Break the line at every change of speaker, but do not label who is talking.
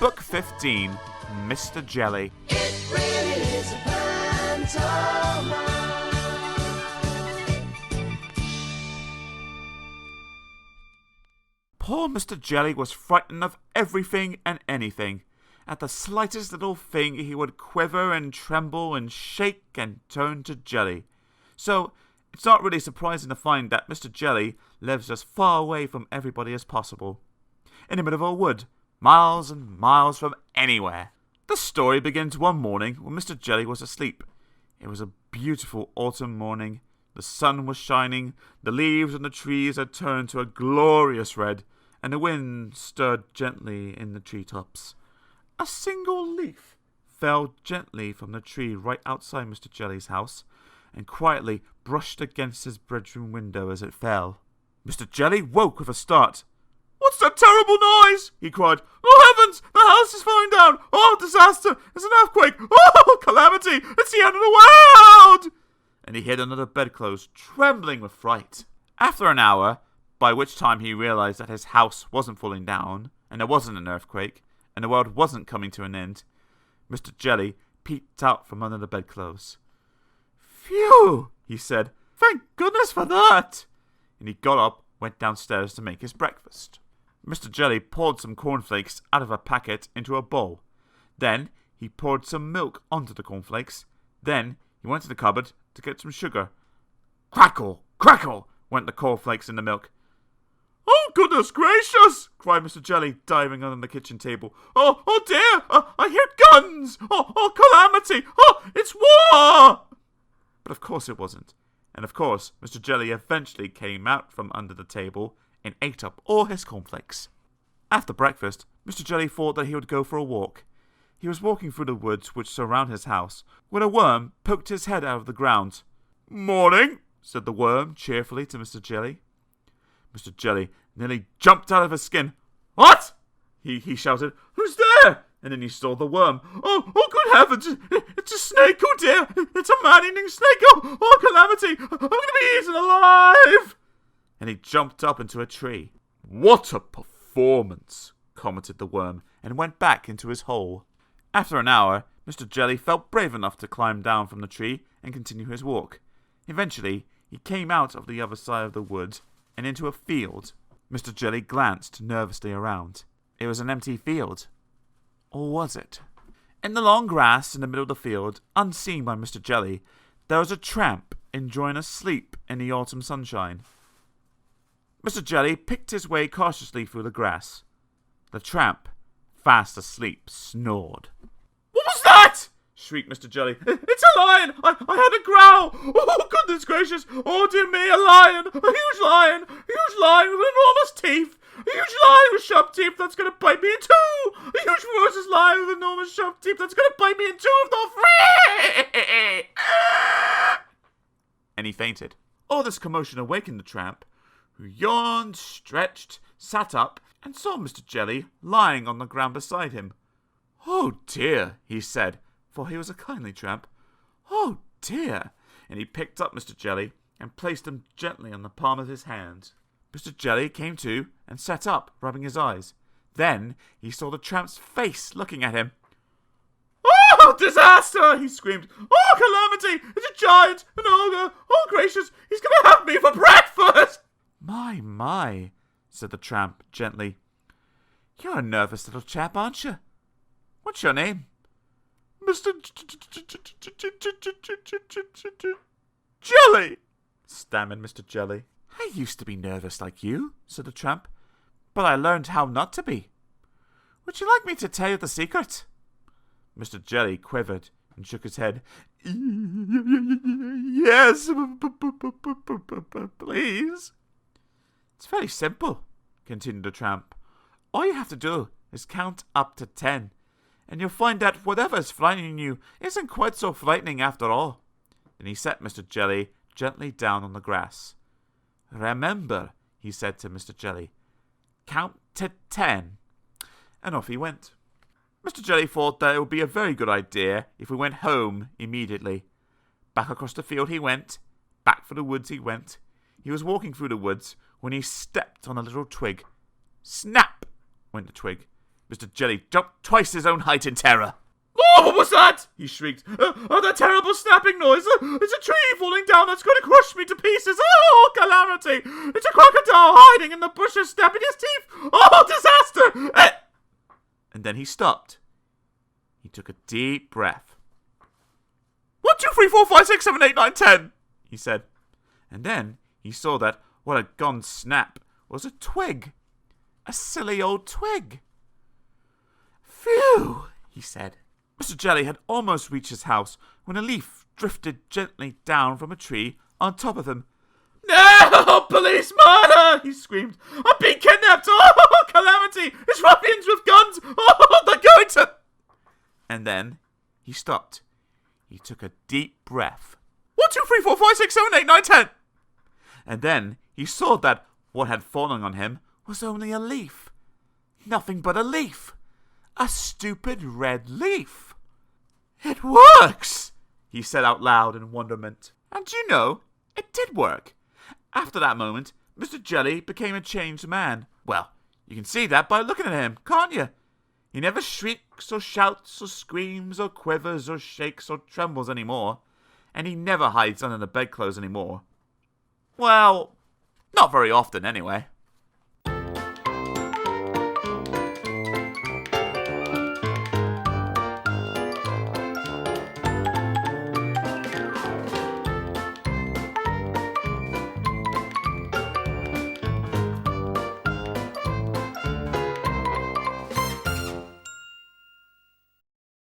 Book 15, Mr. Jelly.
It really is a pantomime.
Poor Mr. Jelly was frightened of everything and anything. At the slightest little thing he would quiver and tremble and shake and turn to jelly. So it's not really surprising to find that Mr. Jelly lives as far away from everybody as possible, in the middle of a wood, miles and miles from anywhere. The story begins one morning when Mr. Jelly was asleep. It was a beautiful autumn morning. The sun was shining, the leaves on the trees had turned to a glorious red, and the wind stirred gently in the treetops. A single leaf fell gently from the tree right outside Mr. Jelly's house, and quietly brushed against his bedroom window as it fell. Mr. Jelly woke with a start. "What's that terrible noise?" he cried. "Oh, heavens! The house is falling down! Oh, disaster! It's an earthquake! Oh, calamity! It's the end of the world!" And he hid under the bedclothes, trembling with fright. After an hour, by which time he realized that his house wasn't falling down, and there wasn't an earthquake, and the world wasn't coming to an end, Mr. Jelly peeped out from under the bedclothes. "Phew!" he said. "Thank goodness for that!" And he got up, went downstairs to make his breakfast. Mr. Jelly poured some cornflakes out of a packet into a bowl. Then he poured some milk onto the cornflakes. Then he went to the cupboard to get some sugar. Crackle! Crackle! Went the cornflakes in the milk. "Oh, goodness gracious!" cried Mr. Jelly, diving under the kitchen table. Oh dear! I hear guns! Oh, calamity! Oh, it's war!" But of course it wasn't. And of course Mr. Jelly eventually came out from under the table and ate up all his cornflakes. After breakfast, Mr. Jelly thought that he would go for a walk. He was walking through the woods which surround his house, when a worm poked his head out of the ground. "Morning," said the worm cheerfully to Mr. Jelly. Mr. Jelly nearly jumped out of his skin. "What?" he shouted. "Who's there?" And then he saw the worm. Oh, good heavens! It's a snake! Oh dear! It's a man-eating snake! Oh, calamity! I'm going to be eaten alive! And he jumped up into a tree. "What a performance!" commented the worm, and went back into his hole. After an hour, Mr. Jelly felt brave enough to climb down from the tree and continue his walk. Eventually, he came out of the other side of the wood and into a field. Mr. Jelly glanced nervously around. It was an empty field. Or was it? In the long grass in the middle of the field, unseen by Mr. Jelly, there was a tramp enjoying a sleep in the autumn sunshine. Mr. Jelly picked his way cautiously through the grass. The tramp, fast asleep, snored. "What was that?" shrieked Mr. Jelly. "It's a lion! I heard a growl! Oh, goodness gracious! Oh, dear me, a lion! A huge lion! A huge lion with enormous teeth! A huge lion with sharp teeth that's going to bite me in two! A huge ferocious lion with enormous sharp teeth that's going to bite me in two if not three!" And he fainted. All this commotion awakened the tramp, who yawned, stretched, sat up, and saw Mr. Jelly lying on the ground beside him. "Oh dear," he said, for he was a kindly tramp. "Oh dear." And he picked up Mr. Jelly and placed him gently on the palm of his hand. Mr. Jelly came to and sat up, rubbing his eyes. Then he saw the tramp's face looking at him. "Oh, disaster!" he screamed. "Oh, calamity! It's a giant, an ogre! Oh, gracious! He's going to have me for breakfast!" My, said the tramp gently. "You're a nervous little chap, aren't you? What's your name?" "Mr. Jelly," stammered Mr. Jelly. "I used to be nervous like you," said the tramp, "but I learned how not to be. Would you like me to tell you the secret?" Mr. Jelly quivered and shook his head. "Yes, please." "It's very simple," continued the tramp. "All you have to do is count up to 10, and you'll find that whatever is frightening you isn't quite so frightening after all." Then he set Mr. Jelly gently down on the grass. "Remember," he said to Mr. Jelly, "count to 10. And off he went. Mr. Jelly thought that it would be a very good idea if we went home immediately. Back across the field he went. Back for the woods he went. He was walking through the woods when he stepped on a little twig. Snap went the twig. Mr. Jelly jumped twice his own height in terror. "Oh, what was that?" he shrieked. "That terrible snapping noise! It's a tree falling down that's going to crush me to pieces! Oh, calamity! It's a crocodile hiding in the bushes, snapping his teeth! Oh, disaster!" And then he stopped. He took a deep breath. 1, 2, 3, 4, 5, 6, 7, 8, 9, 10, he said. And then he saw that what had gone snap was a twig. A silly old twig. "Phew," he said. Mr. Jelly had almost reached his house when a leaf drifted gently down from a tree on top of him. "No! Police murder!" he screamed. "I'm being kidnapped! Oh, calamity! It's ruffians with guns! Oh, they're going to..." And then he stopped. He took a deep breath. 1, 2, 3, 4, 5, 6, 7, 8, 9, 10. And then he saw that what had fallen on him was only a leaf. Nothing but a leaf. A stupid red leaf. "It works!" he said out loud in wonderment. And you know, it did work. After that moment, Mr. Jelly became a changed man. Well, you can see that by looking at him, can't you? He never shrieks or shouts or screams or quivers or shakes or trembles anymore. And he never hides under the bedclothes anymore. Well, not very often anyway.